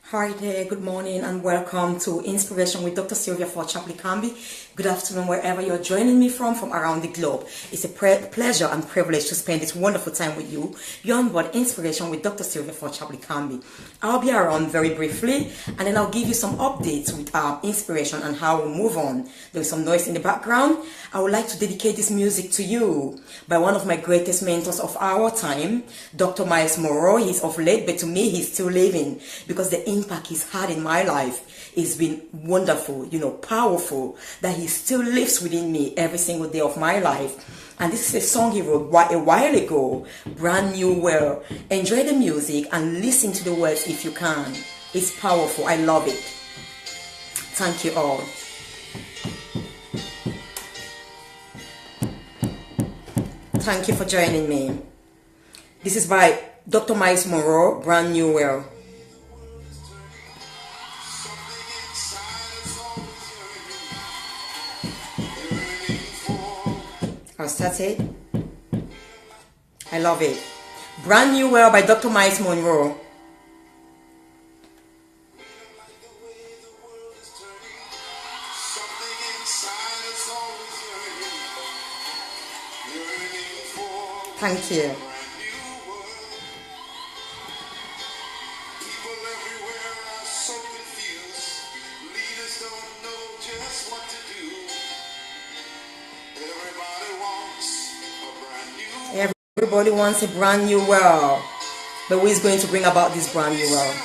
Hi there, good morning and welcome to Inspiration with Dr. Sylvia for Chapley Camby. Good afternoon wherever you're joining me from around the globe. It's a pleasure and privilege to spend this wonderful time with you. You're on board Inspiration with Dr. Sylvia for Chapley Camby. I'll be around very briefly and then I'll give you some updates with inspiration and how we'll move on. There's some noise in the background. I would like to dedicate this music to you by one of my greatest mentors of our time, Dr. Miles Monroe. He's of late, but to me, he's still living because the impact he's had in my life has been wonderful, powerful, that he still lives within me every single day of my life. And this is a song he wrote a while ago, Brand New World. Enjoy the music and listen to the words if you can. It's powerful. I love it. Thank you all. Thank you for joining me. This is by Dr. Miles Monroe, Brand New World. I'll start it. I love it. Brand New World by Dr. Miles Monroe. Thank you. Everybody wants a brand new world. But who is going to bring about this brand new world?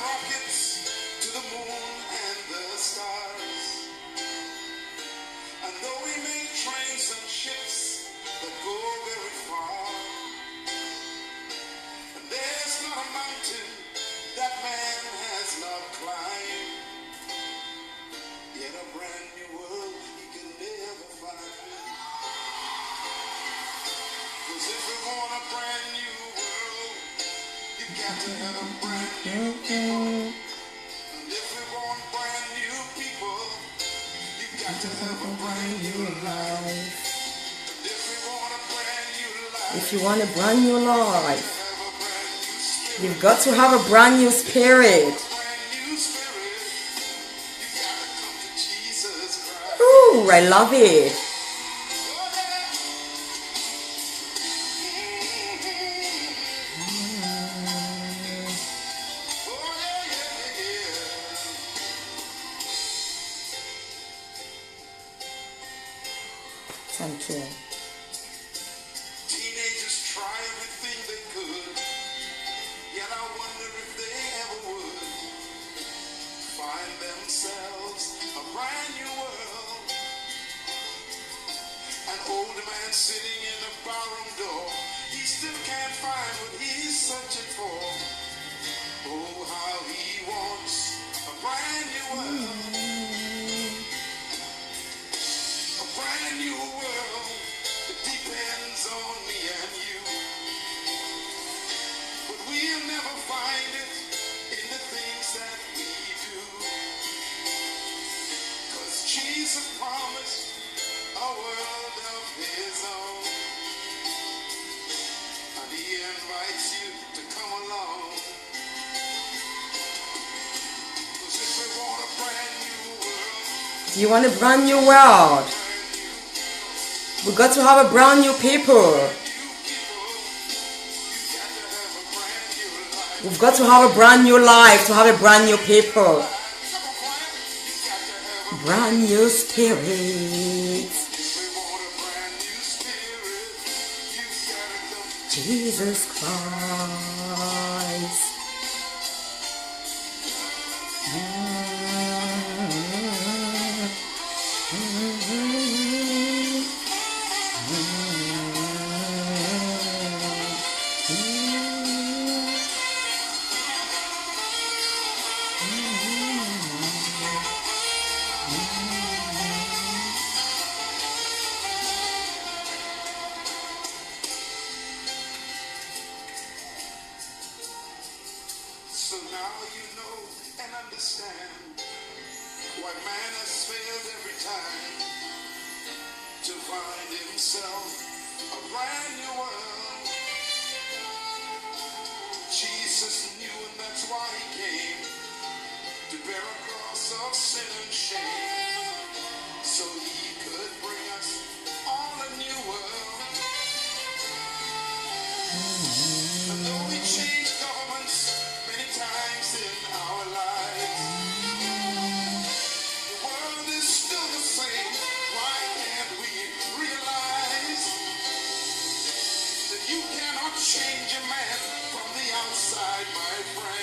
If you want a brand new life, you've got to have a brand new spirit. Ooh, I love it. Thank you. Teenagers try everything they could, yet I wonder if they ever would find themselves a brand new world. An older man sitting in a barroom door, he still can't find what he's searching for. Oh, how he wants a brand new world. A brand new world that depends on me and you. But we'll never find it in the things that we do. 'Cause Jesus promised a world of his own. And he invites you to come along. 'Cause if we want a brand new world, Do you want a brand new world? We've got to have a brand new people. We've got to have a brand new life to have a brand new people. Brand new spirits. Jesus Christ. so now you know and understand why man has failed every time to find himself a brand new world. Jesus knew, and that's why he came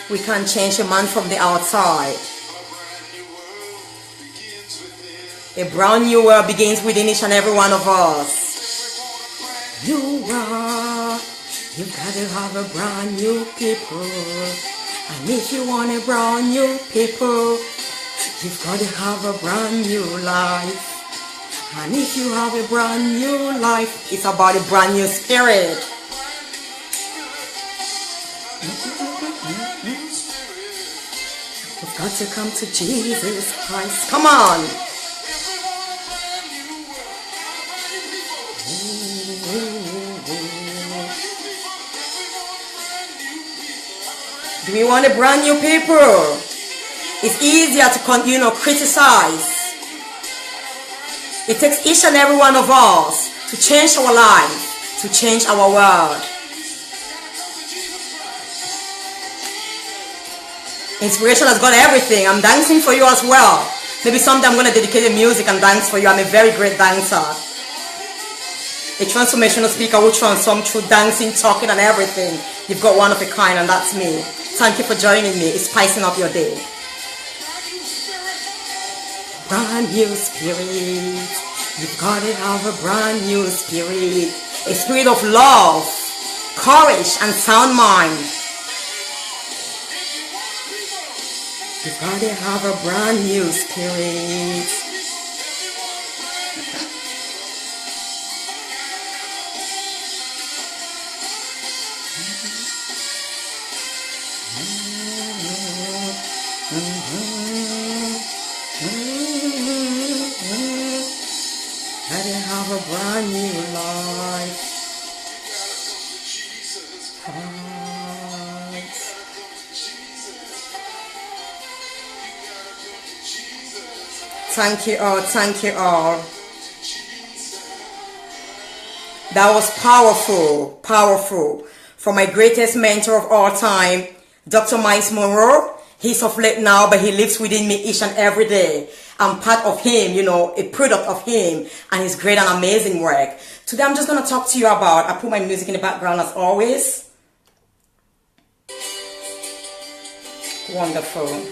We can't change a man from the outside. A brand new world begins within. A brand new world begins within each and every one of us. You've got to have a brand new people. And if you want a brand new people, you've got to have a brand new life. And if you have a brand new life, it's about a brand new spirit. You've got to come to Jesus Christ. Come on. Do we want a brand new people? It's easier to criticize. It takes each and every one of us to change our life, to change our world. Inspiration has got everything. I'm dancing for you as well. Maybe someday I'm going to dedicate the music and dance for you. I'm a very great dancer. A transformational speaker will transform through dancing, talking and everything. You've got one of a kind, and that's me. Thank you for joining me. It's spicing up your day. Brand new spirit. You've got to have a brand new spirit. A spirit of love, courage and sound mind. You've got to have a brand new spirit. Gotta have a brand new life. Thank you all, thank you all. That was powerful, powerful. For my greatest mentor of all time, Dr. Miles Monroe. He's of late now, but he lives within me each and every day. I'm part of him, a product of him and his great and amazing work. Today I'm just going to talk to you about, I put my music in the background as always. Wonderful.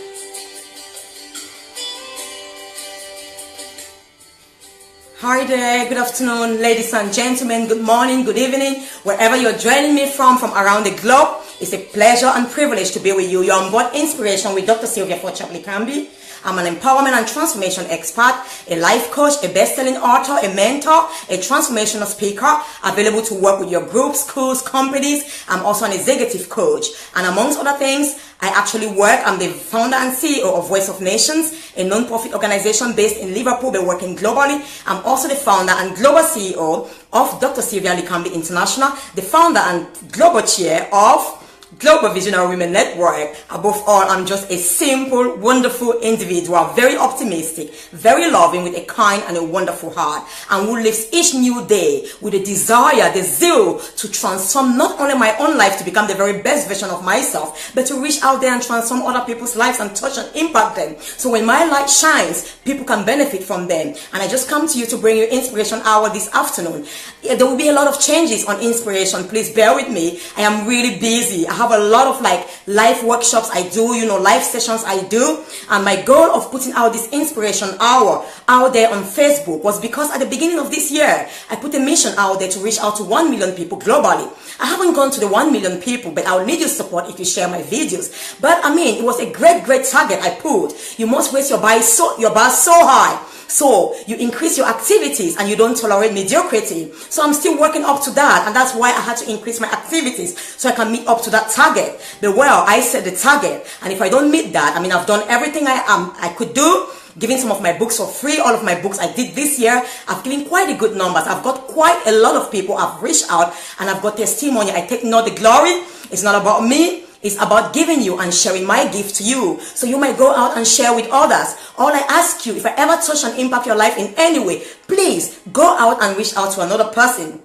Hi there, good afternoon, ladies and gentlemen, good morning, good evening, wherever you're joining me from around the globe. It's a pleasure and privilege to be with you. You're on board Inspiration with Dr. Sylvia Ford Chapley-Camby. I'm an empowerment and transformation expert, a life coach, a best-selling author, a mentor, a transformational speaker, available to work with your groups, schools, companies. I'm also an executive coach. And amongst other things, I actually work. I'm the founder and CEO of Voice of Nations, a non-profit organization based in Liverpool, but working globally. I'm also the founder and global CEO of Dr. Sylvia Lee-Camby International, the founder and global chair of Global Visionary Women Network. Above all, I'm just a simple, wonderful individual, very optimistic, very loving, with a kind and a wonderful heart, and who lives each new day with a desire, the zeal to transform not only my own life to become the very best version of myself, but to reach out there and transform other people's lives and touch and impact them. So when my light shines, people can benefit from them. And I just come to you to bring you Inspiration Hour this afternoon. There will be a lot of changes on Inspiration. Please bear with me. I am really busy. I have a lot of live workshops I do, live sessions I do. And my goal of putting out this Inspiration Hour out there on Facebook was because at the beginning of this year, I put a mission out there to reach out to 1 million people globally. I haven't gone to the 1 million people, but I'll need your support if you share my videos. But I mean, it was a great target I put. You must raise your bar so high, so you increase your activities and you don't tolerate mediocrity. So I'm still working up to that, and that's why I had to increase my activities so I can meet up to that target. But well, I set the target, and if I don't meet that, I mean, I've done everything I could do. Giving some of my books for free, all of my books I did this year. I've given quite a good numbers. I've got quite a lot of people I've reached out, and I've got testimony. I take not the glory. It's not about me. It's about giving you and sharing my gift to you, so you might go out and share with others. All I ask you, if I ever touch and impact your life in any way, please go out and reach out to another person.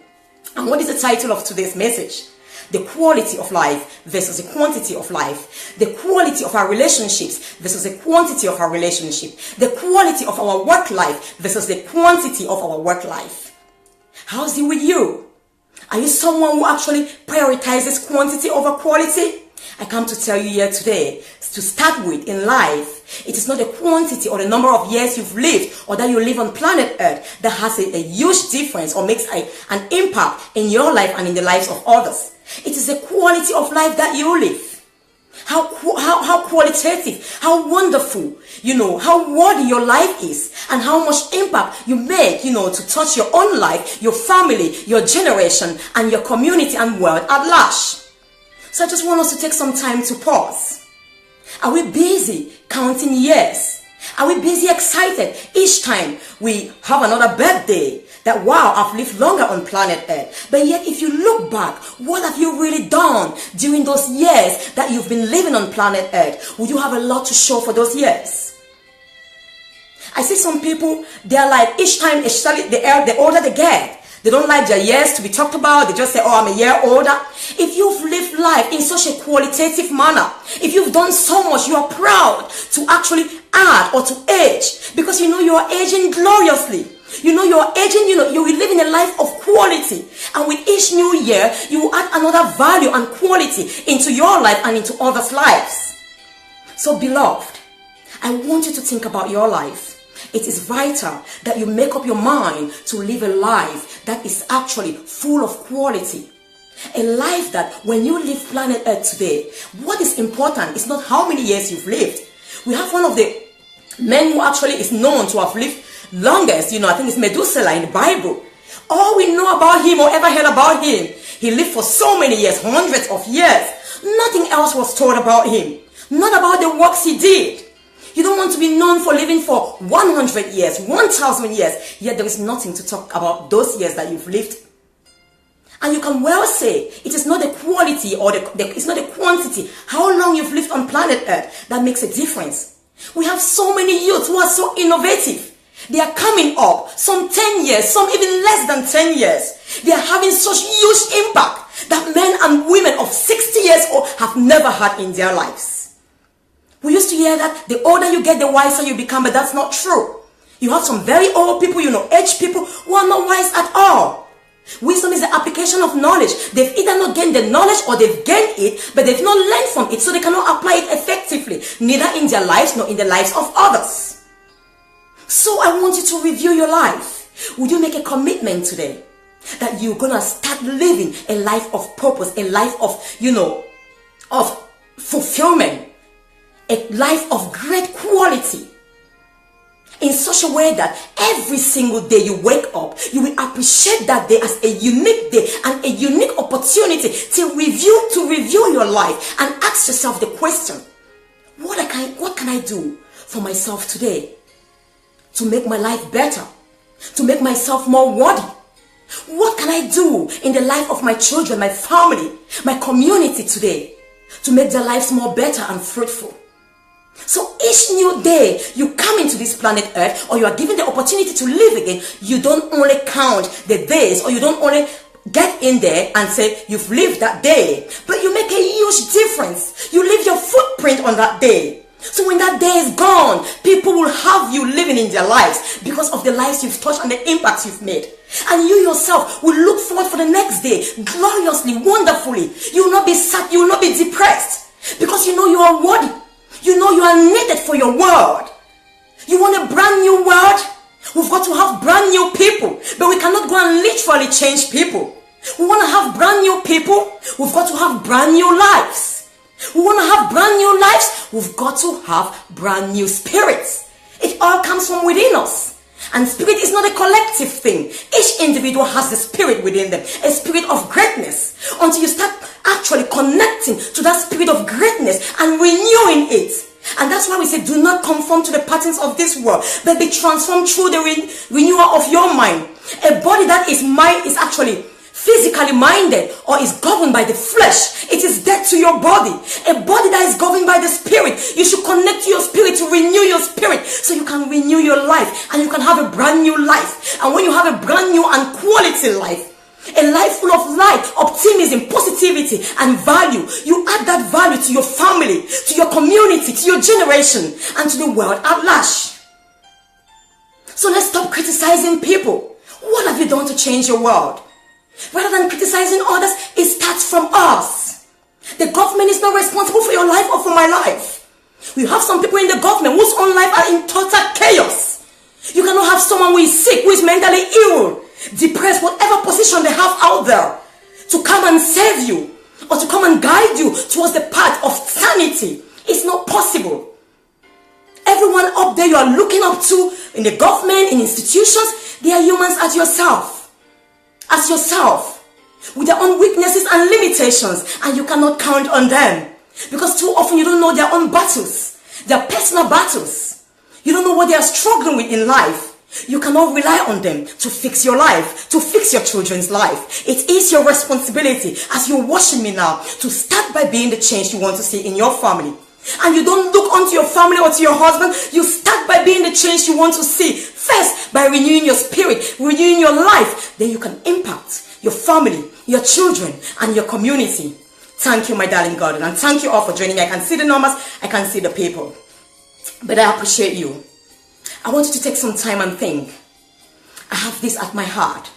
And what is the title of today's message? The quality of life versus the quantity of life. The quality of our relationships versus the quantity of our relationship. The quality of our work life versus the quantity of our work life. How's it with you? Are you someone who actually prioritizes quantity over quality? I come to tell you here today, to start with in life, it is not the quantity or the number of years you've lived or that you live on planet Earth that has a huge difference or makes an impact in your life and in the lives of others. It is the quality of life that you live. How qualitative, how wonderful, how worthy your life is, and how much impact you make, to touch your own life, your family, your generation, and your community and world at large. So I just want us to take some time to pause. Are we busy counting years? Are we busy excited each time we have another birthday? That wow, I've lived longer on planet Earth. But yet if you look back, what have you really done during those years that you've been living on planet Earth? Would you have a lot to show for those years? I see some people, they're like, each time, especially the older they get, they don't like their years to be talked about. They just say, oh, I'm a year older. If you've lived life in such a qualitative manner, if you've done so much, you are proud to actually add or to age, because you are aging gloriously. You're aging, you will live in a life of quality. And with each new year, you will add another value and quality into your life and into others' lives. So beloved, I want you to think about your life. It is vital that you make up your mind to live a life that is actually full of quality. A life that when you leave planet Earth today, what is important is not how many years you've lived. We have one of the men who actually is known to have lived longest, I think it's Methuselah in the Bible. All we know about him or ever heard about him, he lived for so many years, hundreds of years. Nothing else was told about him. Not about the works he did. You don't want to be known for living for 100 years, 1,000 years, yet there is nothing to talk about those years that you've lived. And you can well say, it is not the quality or it's not the quantity, how long you've lived on planet Earth that makes a difference. We have so many youths who are so innovative. They are coming up, some 10 years, some even less than 10 years. They are having such huge impact that men and women of 60 years old have never had in their lives. We used to hear that the older you get, the wiser you become, but that's not true. You have some very old people, aged people who are not wise at all. Wisdom is the application of knowledge. They've either not gained the knowledge or they've gained it, but they've not learned from it, so they cannot apply it effectively, neither in their lives nor in the lives of others. So I want you to review your life. Would you make a commitment today that you're gonna start living a life of purpose, a life of, of fulfillment, a life of great quality, in such a way that every single day you wake up, you will appreciate that day as a unique day and a unique opportunity to review your life and ask yourself the question, what can I do for myself today to make my life better, to make myself more worthy? What can I do in the life of my children, my family, my community today to make their lives more better and fruitful? So each new day you come into this planet Earth, or you are given the opportunity to live again, you don't only count the days, or you don't only get in there and say you've lived that day, but you make a huge difference. You leave your footprint on that day. So when that day is gone, people will have you living in their lives because of the lives you've touched and the impacts you've made. And you yourself will look forward for the next day gloriously, wonderfully. You will not be sad, you will not be depressed, because you know you are worthy. You know you are needed for your world. You want a brand new world? We've got to have brand new people, but we cannot go and literally change people. We want to have brand new people, we've got to have brand new lives. We want to have brand new lives, we've got to have brand new spirits. It all comes from within us. And spirit is not a collective thing. Each individual has the spirit within them, a spirit of greatness. Until you start actually connecting to that spirit of greatness and renewing it. And that's why we say, do not conform to the patterns of this world, but be transformed through the renewal of your mind. A body that is actually physically minded or is governed by the flesh, it is dead to your body. A body that is governed by the spirit, you should connect to your spirit to renew your spirit, so you can renew your life and you can have a brand new life. And when you have a brand new and quality life, a life full of light, optimism, positivity, and value, you add that value to your family, to your community, to your generation, and to the world at large. So let's stop criticizing people. What have you done to change your world? Rather than criticizing others, it starts from us. The government is not responsible for your life or for my life. We have some people in the government whose own life are in total chaos. You cannot have someone who is sick, who is mentally ill, depressed, whatever position they have out there, to come and save you or to come and guide you towards the path of sanity. It's not possible. Everyone up there you are looking up to in the government, in institutions, they are humans as yourself. As yourself. With their own weaknesses and limitations, and you cannot count on them. Because too often you don't know their own battles, their personal battles. You don't know what they are struggling with in life. You cannot rely on them to fix your life, to fix your children's life. It is your responsibility, as you're watching me now, to start by being the change you want to see in your family. And you don't look onto your family or to your husband. You start by being the change you want to see. First, by renewing your spirit, renewing your life. Then you can impact your family, your children, and your community. Thank you, my darling God, and thank you all for joining me. I can see the numbers, I can see the people. But I appreciate you. I want you to take some time and think. I have this at my heart.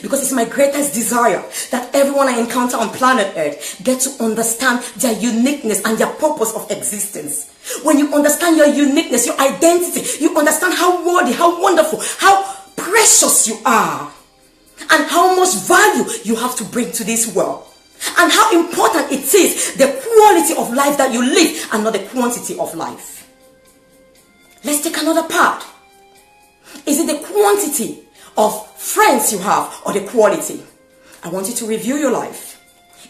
Because it's my greatest desire that everyone I encounter on planet Earth get to understand their uniqueness and their purpose of existence. When you understand your uniqueness, your identity, you understand how worthy, how wonderful, how precious you are. And how much value you have to bring to this world. And how important it is, the quality of life that you live and not the quantity of life. Let's take another part. Is it the quantity of friends you have or the quality? I want you to review your life.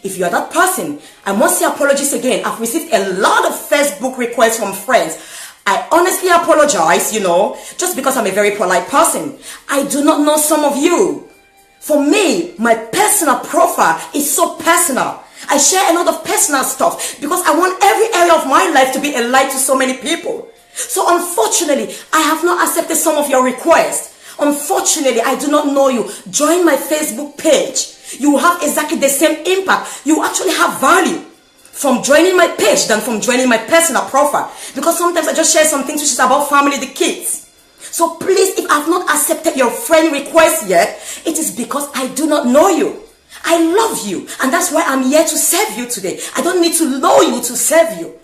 If you are that person, I must say apologies again. I've received a lot of Facebook requests from friends. I honestly apologize, just because I'm a very polite person. I do not know some of you. For me, my personal profile is so personal. I share a lot of personal stuff because I want every area of my life to be a light to so many people. So unfortunately, I have not accepted some of your requests. Unfortunately, I do not know you. Join my Facebook page. You will have exactly the same impact. You actually have value from joining my page than from joining my personal profile. Because sometimes I just share some things which is about family, the kids. So please, if I've not accepted your friend request yet, it is because I do not know you. I love you, and that's why I'm here to serve you today. I don't need to know you to serve you.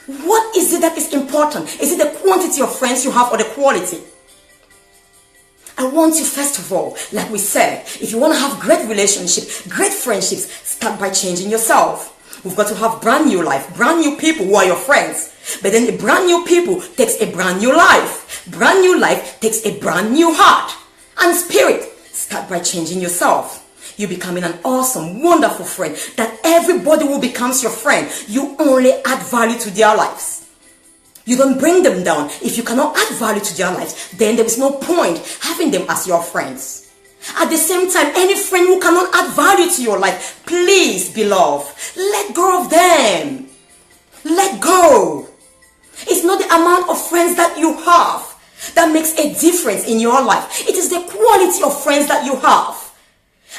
What is it that is important? Is it the quantity of friends you have or the quality? I want you, first of all, like we said, if you want to have great relationships, great friendships, start by changing yourself. We've got to have brand new life, brand new people who are your friends. But then the brand new people takes a brand new life. Brand new life takes a brand new heart and spirit. Start by changing yourself. You're becoming an awesome, wonderful friend that everybody who becomes your friend, you only add value to their lives. You don't bring them down. If you cannot add value to their lives, then there is no point having them as your friends. At the same time, any friend who cannot add value to your life, please, beloved, let go of them. Let go. It's not the amount of friends that you have that makes a difference in your life. It is the quality of friends that you have.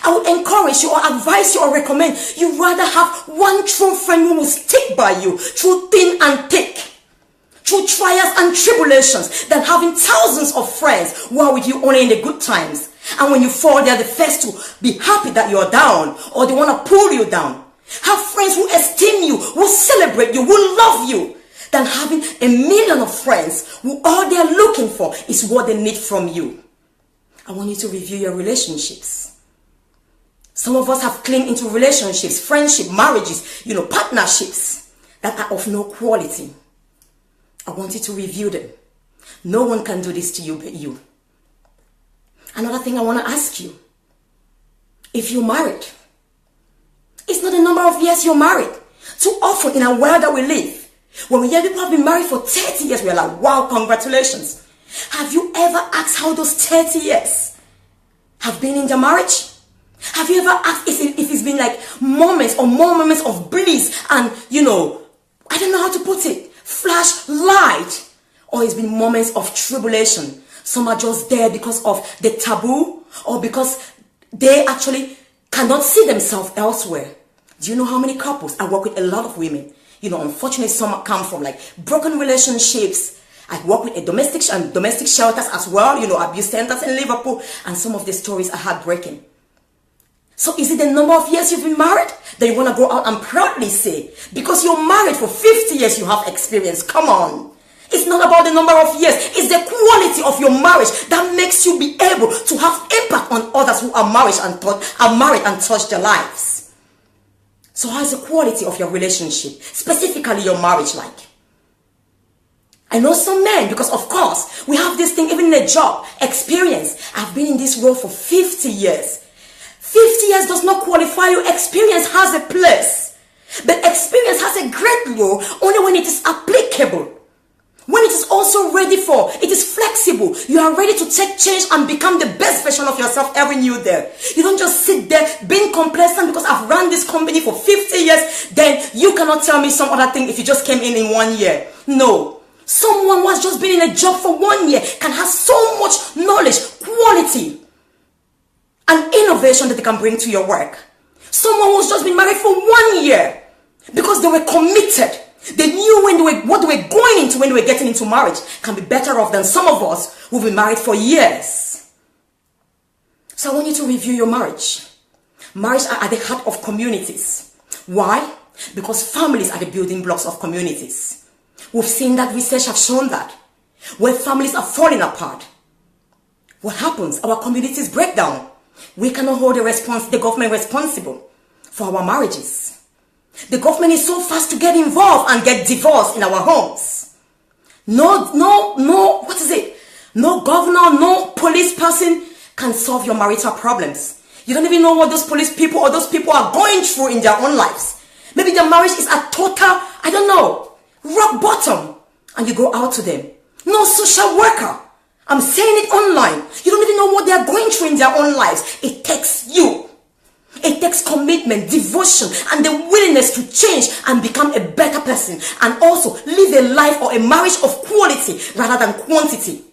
I would encourage you or advise you or recommend you rather have one true friend who will stick by you through thin and thick, through trials and tribulations, than having thousands of friends who are with you only in the good times. And when you fall, they are the first to be happy that you are down, or they want to pull you down. Have friends who esteem you, who celebrate you, who love you, than having a million of friends who all they are looking for is what they need from you. I want you to review your relationships. Some of us have clinged into relationships, friendship, marriages, partnerships that are of no quality. I want you to review them. No one can do this to you but you. Another thing I want to ask you. If you're married, it's not the number of years you're married. Too often in a world that we live, when we hear people have been married for 30 years, we're like, wow, congratulations. Have you ever asked how those 30 years have been in the marriage? Have you ever asked if it's been like moments or more moments of bliss and, I don't know how to put it, flash light, or it's been moments of tribulation? Some are just there because of the taboo or because they actually cannot see themselves elsewhere. Do you know how many couples? I work with a lot of women. Unfortunately, some come from like broken relationships. I work with domestic shelters as well, abuse centers in Liverpool, and some of the stories are heartbreaking. So is it the number of years you've been married that you want to go out and proudly say? Because you're married for 50 years, you have experience. Come on. It's not about the number of years. It's the quality of your marriage that makes you be able to have impact on others who are married and touch their lives. So how is the quality of your relationship, specifically your marriage, like? I know some men, because of course, we have this thing even in a job, experience. I've been in this role for 50 years. 50 years does not qualify you. Experience has a place. But experience has a great role only when it is applicable. When it is also ready for, it is flexible. You are ready to take change and become the best version of yourself every new day. You don't just sit there being complacent because I've run this company for 50 years. Then you cannot tell me some other thing if you just came in 1 year. No. Someone who has just been in a job for 1 year can have so much knowledge, quality, and innovation that they can bring to your work. Someone who's just been married for 1 year because they were committed. They knew what they were going into when they were getting into marriage can be better off than some of us who've been married for years. So I want you to review your marriage. Marriage are at the heart of communities. Why? Because families are the building blocks of communities. We've seen that, research have shown that. Where families are falling apart, what happens? Our communities break down. We cannot hold the government responsible for our marriages. The government is so fast to get involved and get divorced in our homes. No governor, no police person can solve your marital problems. You don't even know what those police people or those people are going through in their own lives. Maybe their marriage is at total, rock bottom, and you go out to them. No social worker. I'm saying it online. You don't even know what they are going through in their own lives. It takes you. It takes commitment, devotion, and the willingness to change and become a better person, and also live a life or a marriage of quality rather than quantity.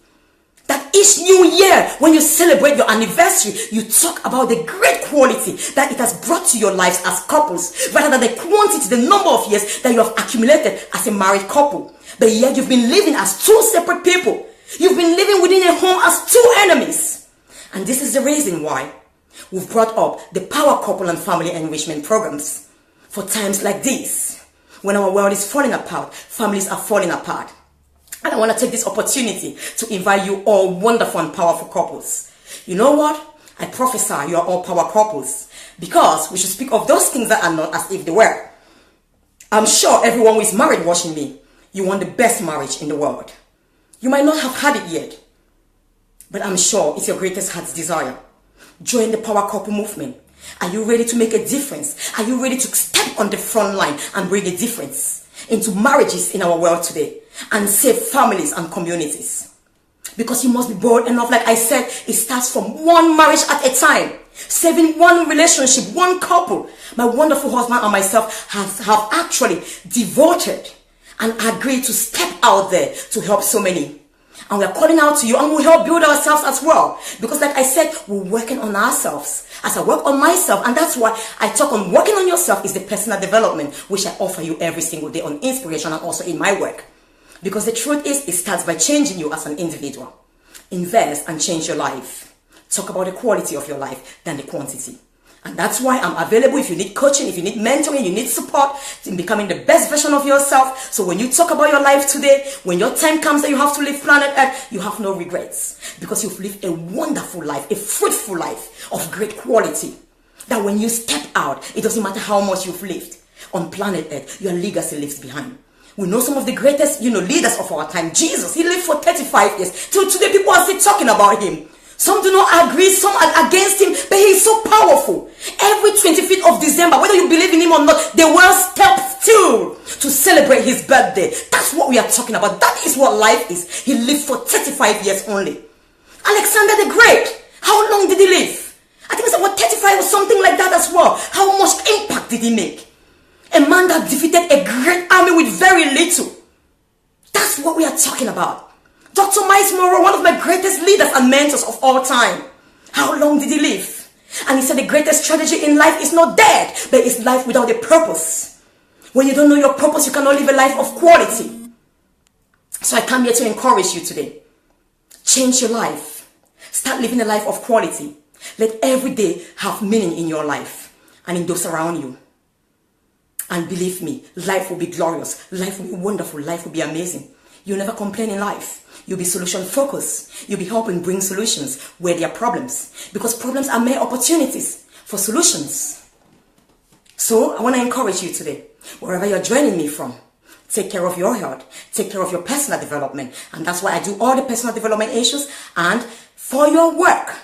That each new year, when you celebrate your anniversary, you talk about the great quality that it has brought to your lives as couples, rather than the quantity, the number of years that you have accumulated as a married couple. But yet you've been living as two separate people. You've been living within a home as two enemies. And this is the reason why we've brought up the Power Couple and Family Enrichment programs. For times like these, when our world is falling apart, families are falling apart. And I want to take this opportunity to invite you all wonderful and powerful couples. You know what? I prophesy you are all power couples, because we should speak of those things that are not as if they were. I'm sure everyone who is married watching me, you want the best marriage in the world. You might not have had it yet, but I'm sure it's your greatest heart's desire. Join the Power Couple movement. Are you ready to make a difference? Are you ready to step on the front line and bring a difference into marriages in our world today and save families and communities? Because you must be bold enough. Like I said, it starts from one marriage at a time. Saving one relationship, one couple. My wonderful husband and myself have actually devoted and agreed to step out there to help so many. And we are calling out to you, and we'll help build ourselves as well. Because like I said, we're working on ourselves. As I work on myself, and that's why I talk on working on yourself is the personal development, which I offer you every single day on Inspiration and also in my work. Because the truth is, it starts by changing you as an individual. Invest and change your life. Talk about the quality of your life than the quantity. And that's why I'm available if you need coaching, if you need mentoring, you need support in becoming the best version of yourself. So when you talk about your life today, when your time comes that you have to leave planet Earth, you have no regrets. Because you've lived a wonderful life, a fruitful life of great quality. That when you step out, it doesn't matter how much you've lived on planet Earth, your legacy lives behind. We know some of the greatest, leaders of our time. Jesus, he lived for 35 years. Till today, people are still talking about him. Some do not agree, some are against him, but he is so powerful. Every 25th of December, whether you believe in him or not, the world steps still to celebrate his birthday. That's what we are talking about. That is what life is. He lived for 35 years only. Alexander the Great, how long did he live? I think it's about 35 or something like that as well. How much impact did he make? A man that defeated a great army with very little. That's what we are talking about. Dr. Miles Monroe, one of my greatest leaders and mentors of all time. How long did he live? And he said the greatest strategy in life is not death, but it's life without a purpose. When you don't know your purpose, you cannot live a life of quality. So I come here to encourage you today. Change your life. Start living a life of quality. Let every day have meaning in your life and in those around you. And believe me, life will be glorious. Life will be wonderful. Life will be amazing. You'll never complain in life. You'll be solution focused. You'll be helping bring solutions where there are problems. Because problems are mere opportunities for solutions. So I want to encourage you today, wherever you're joining me from, take care of your health. Take care of your personal development. And that's why I do all the personal development issues. And for your work,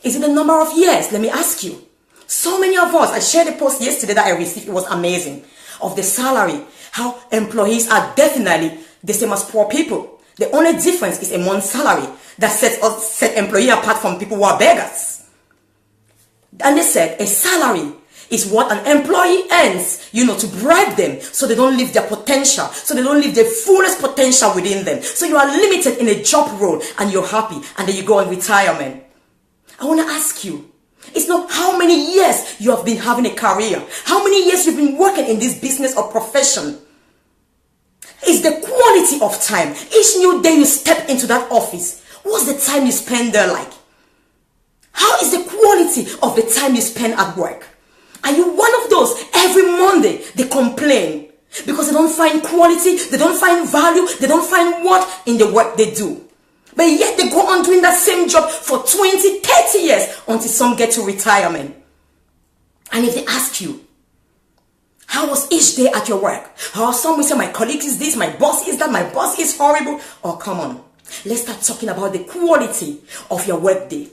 is it the number of years? Let me ask you. So many of us, I shared a post yesterday that I received, it was amazing, of the salary, how employees are definitely the same as poor people. The only difference is a month's salary that set employee apart from people who are beggars. And they said a salary is what an employee earns, to bribe them so they don't live their potential, so they don't live their fullest potential within them. So you are limited in a job role and you're happy and then you go on retirement. I want to ask you, it's not how many years you have been having a career, how many years you've been working in this business or profession. It's the quality of time. Each new day you step into that office, what's the time you spend there like? How is the quality of the time you spend at work? Are you one of those every Monday they complain because they don't find quality, they don't find value, they don't find worth in the work they do? But yet they go on doing that same job for 20, 30 years until some get to retirement. And if they ask you, how was each day at your work? How some will say, my colleague is this, my boss is that, my boss is horrible. Oh, come on. Let's start talking about the quality of your work day.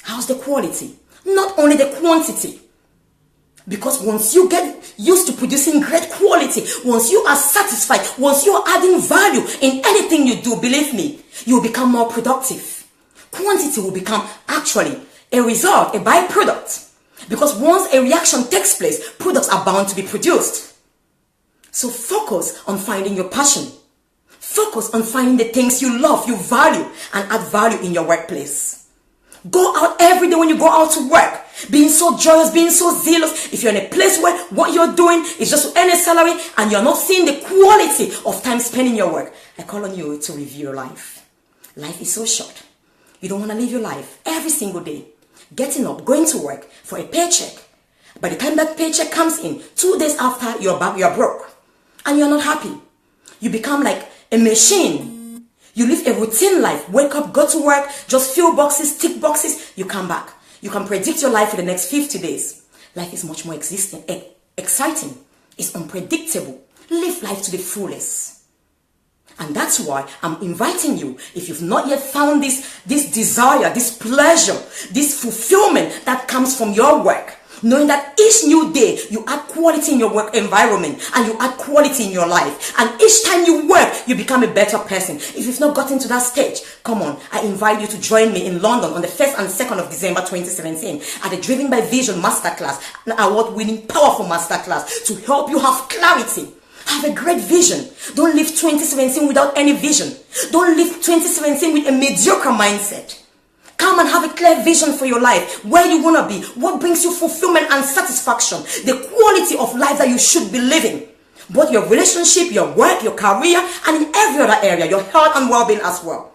How's the quality? Not only the quantity. Because once you get used to producing great quality, once you are satisfied, once you are adding value in anything you do, believe me, you will become more productive. Quantity will become actually a result, a byproduct. Because once a reaction takes place, products are bound to be produced. So focus on finding your passion. Focus on finding the things you love, you value, and add value in your workplace. Go out every day when you go out to work, being so joyous, being so zealous. If you're in a place where what you're doing is just to earn a salary and you're not seeing the quality of time spent in your work, I call on you to review your life. Life is so short. You don't want to live your life every single day, getting up, going to work for a paycheck. By the time that paycheck comes in, 2 days after, you're broke and you're not happy. You become like a machine. You live a routine life. Wake up, go to work, just fill boxes, tick boxes, you come back. You can predict your life for the next 50 days. Life is much more exciting. It's unpredictable. Live life to the fullest. And that's why I'm inviting you, if you've not yet found this desire, this pleasure, this fulfillment that comes from your work, knowing that each new day you add quality in your work environment and you add quality in your life, and each time you work you become a better person. If you've not gotten to that stage, come on, I invite you to join me in London on the 1st and 2nd of December 2017 at the Driven by Vision Masterclass, an award-winning powerful masterclass to help you have clarity. Have a great vision. Don't live 2017 without any vision. Don't live 2017 with a mediocre mindset. Come and have a clear vision for your life, where you want to be, what brings you fulfillment and satisfaction, the quality of life that you should be living. Both your relationship, your work, your career, and in every other area, your health and well-being as well.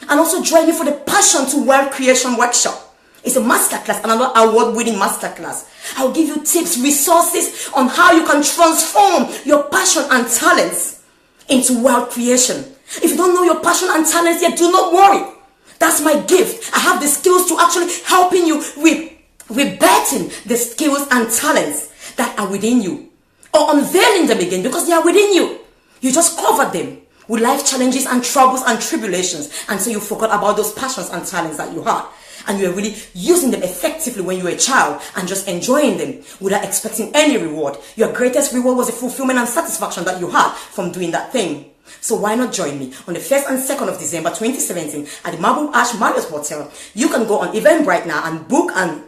And also join me for the Passion to Wealth Creation Workshop. It's a masterclass, another award-winning masterclass. I'll give you tips, resources on how you can transform your passion and talents into wealth creation. If you don't know your passion and talents yet, do not worry. That's my gift. I have the skills to actually helping you with rebirthing the skills and talents that are within you, or unveiling them again because they are within you. You just covered them with life challenges and troubles and tribulations, and so you forgot about those passions and talents that you had, and you were really using them effectively when you were a child and just enjoying them without expecting any reward. Your greatest reward was the fulfillment and satisfaction that you had from doing that thing. So why not join me on the 1st and 2nd of December 2017 at the Marble Arch Marriott Hotel? You can go on Eventbrite now and book and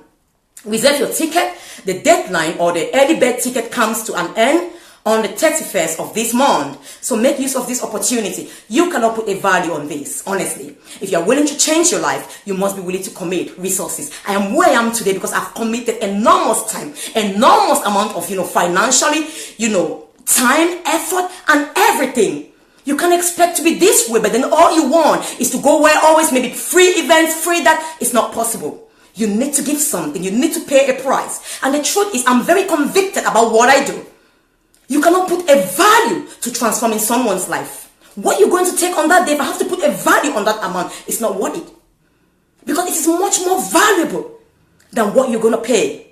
reserve your ticket. The deadline or the early bird ticket comes to an end on the 31st of this month. So make use of this opportunity. You cannot put a value on this, honestly. If you're willing to change your life, you must be willing to commit resources. I am where I am today because I've committed enormous time, enormous amount of, financially, time, effort, and everything. You can't expect to be this way, but then all you want is to go where always maybe free events, free that. It's not possible. You need to give something. You need to pay a price. And the truth is, I'm very convicted about what I do. You cannot put a value to transforming someone's life. What you're going to take on that day, if I have to put a value on that amount, it's not worth it. Because it is much more valuable than what you're going to pay.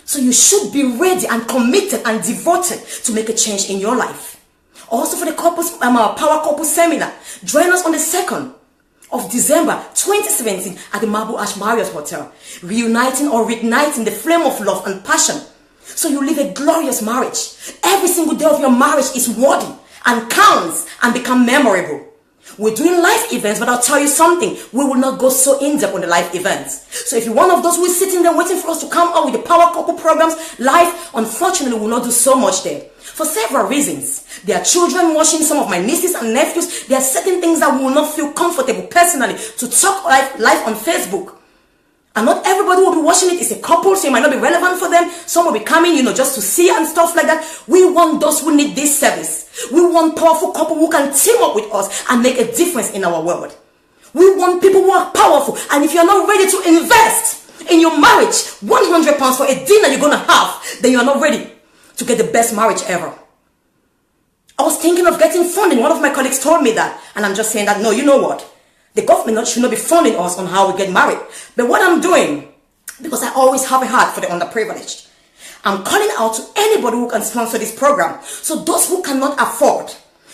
So you should be ready and committed and devoted to make a change in your life. Also for the couples, our Power Couple Seminar, join us on the 2nd of December 2017 at the Marble Arch Marriott Hotel, reuniting or reigniting the flame of love and passion so you live a glorious marriage. Every single day of your marriage is worthy and counts and become memorable. We're doing live events, but I'll tell you something, we will not go so in-depth on the live events. So if you're one of those who is sitting there waiting for us to come out with the Power Couple programs live, unfortunately, we'll not do so much there. For several reasons. There are children watching, some of my nieces and nephews. There are certain things that we will not feel comfortable personally to talk live on Facebook. And not everybody will be watching it. It's a couple, so it might not be relevant for them. Some will be coming, just to see and stuff like that. We want those who need this service. We want powerful couple who can team up with us and make a difference in our world. We want people who are powerful. And if you're not ready to invest in your marriage, £100 for a dinner you're going to have, then you're not ready to get the best marriage ever. I was thinking of getting funding. One of my colleagues told me that. And I'm just saying that, no, you know what? The government should not be funding us on how we get married. But what I'm doing, because I always have a heart for the underprivileged, I'm calling out to anybody who can sponsor this program. So those who cannot afford,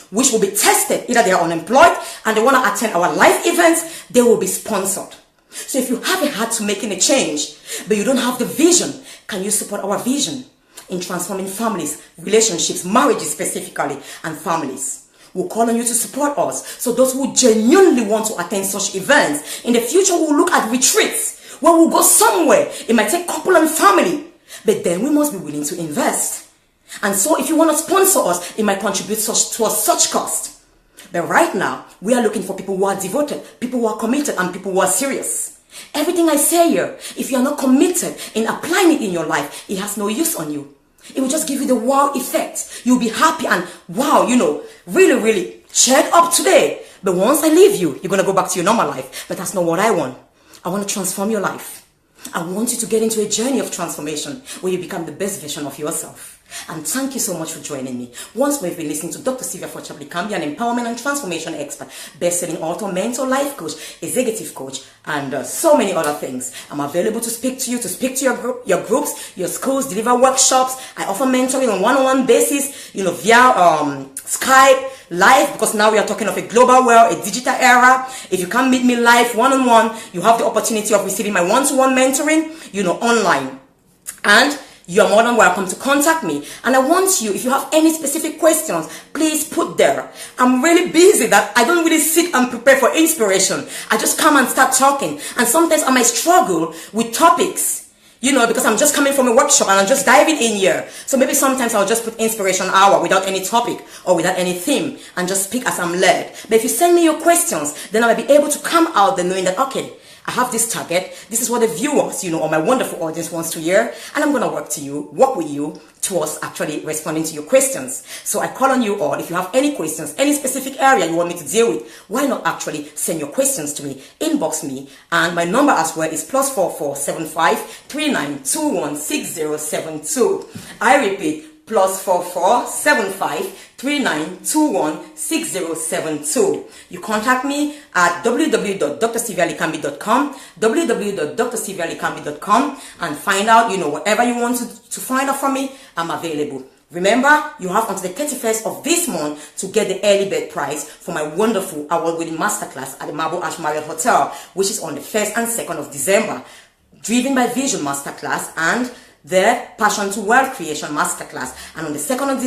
which will be tested, either they are unemployed and they want to attend our live events, they will be sponsored. So if you have a heart to making a change, but you don't have the vision, can you support our vision in transforming families, relationships, marriages specifically, and families? We'll call on you to support us. So those who genuinely want to attend such events, in the future we'll look at retreats where we'll go somewhere. It might take couple and family, but then we must be willing to invest. And so if you want to sponsor us, it might contribute towards such cost. But right now, we are looking for people who are devoted, people who are committed, and people who are serious. Everything I say here, if you are not committed in applying it in your life, it has no use on you. It will just give you the wow effect. You'll be happy and wow, really, really cheered up today. But once I leave you, you're going to go back to your normal life. But that's not what I want. I want to transform your life. I want you to get into a journey of transformation where you become the best version of yourself. And thank you so much for joining me. Once we've been listening to Dr. Sylvia Fort-Chapley-Camby, an empowerment and transformation expert, best-selling author, mentor, life coach, executive coach, and so many other things. I'm available to speak to you, to speak to your groups, your schools, deliver workshops. I offer mentoring on one-on-one basis, via Skype, live, because now we are talking of a global world, a digital era. If you can't meet me live, one-on-one, you have the opportunity of receiving my one-to-one mentoring, online. And you are more than welcome to contact me. And I want you, if you have any specific questions, please put there. I'm really busy that I don't really sit and prepare for inspiration. I just come and start talking. And sometimes I might struggle with topics, because I'm just coming from a workshop and I'm just diving in here. So maybe sometimes I'll just put inspiration hour without any topic or without any theme and just speak as I'm led. But if you send me your questions, then I'll be able to come out there knowing that, okay, I have this target. This is what the viewers, or my wonderful audience wants to hear. And I'm going to work with you towards actually responding to your questions. So I call on you all. If you have any questions, any specific area you want me to deal with, why not actually send your questions to me, inbox me. And my number as well is +44 75 39 21 6072. I repeat, +44 75 3921 6072. You contact me at www.drsylvialicamby.com, www.drsylvialicamby.com, and find out, whatever you want to find out from me, I'm available. Remember, you have until the 31st of this month to get the early bird prize for my wonderful award-winning masterclass at the Marble Arch Marriott Hotel, which is on the 1st and 2nd of December. Driven by Vision Masterclass and the Passion to Wealth Creation Masterclass. And on the 2nd of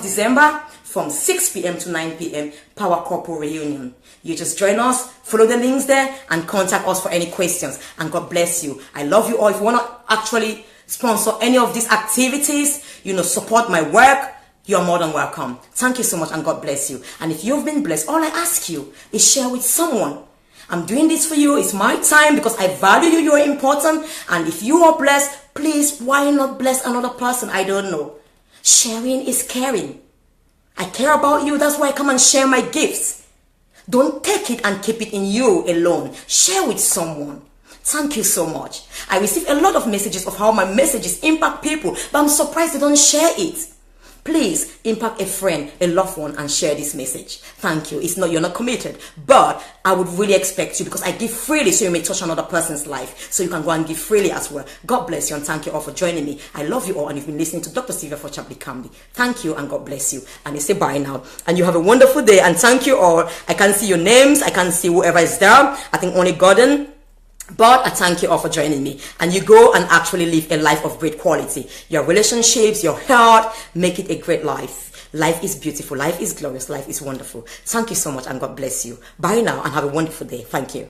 December, from 6 p.m. to 9 p.m., Power Couple Reunion. You just join us, follow the links there, and contact us for any questions. And God bless you. I love you all. If you want to actually sponsor any of these activities, support my work, you're more than welcome. Thank you so much, and God bless you. And if you've been blessed, all I ask you is share with someone. I'm doing this for you. It's my time because I value you. You're important. And if you are blessed, please, why not bless another person? I don't know. Sharing is caring. I care about you. That's why I come and share my gifts. Don't take it and keep it in you alone. Share with someone. Thank you so much. I receive a lot of messages of how my messages impact people, but I'm surprised they don't share it. Please impact a friend, a loved one, and share this message. Thank you. You're not committed, but I would really expect you, because I give freely so you may touch another person's life, so you can go and give freely as well. God bless you, and thank you all for joining me. I love you all, and you've been listening to Dr. Sylvia Ford Chapley-Camby. Thank you, and God bless you. And you say bye now, and you have a wonderful day, and thank you all. I can't see your names. I can't see whoever is there. I think only Gordon. But I thank you all for joining me, and you go and actually live a life of great quality. Your relationships, your health, make it a great life. Life is beautiful. Life is glorious. Life is wonderful. Thank you so much, and God bless you. Bye now, and have a wonderful day. Thank you.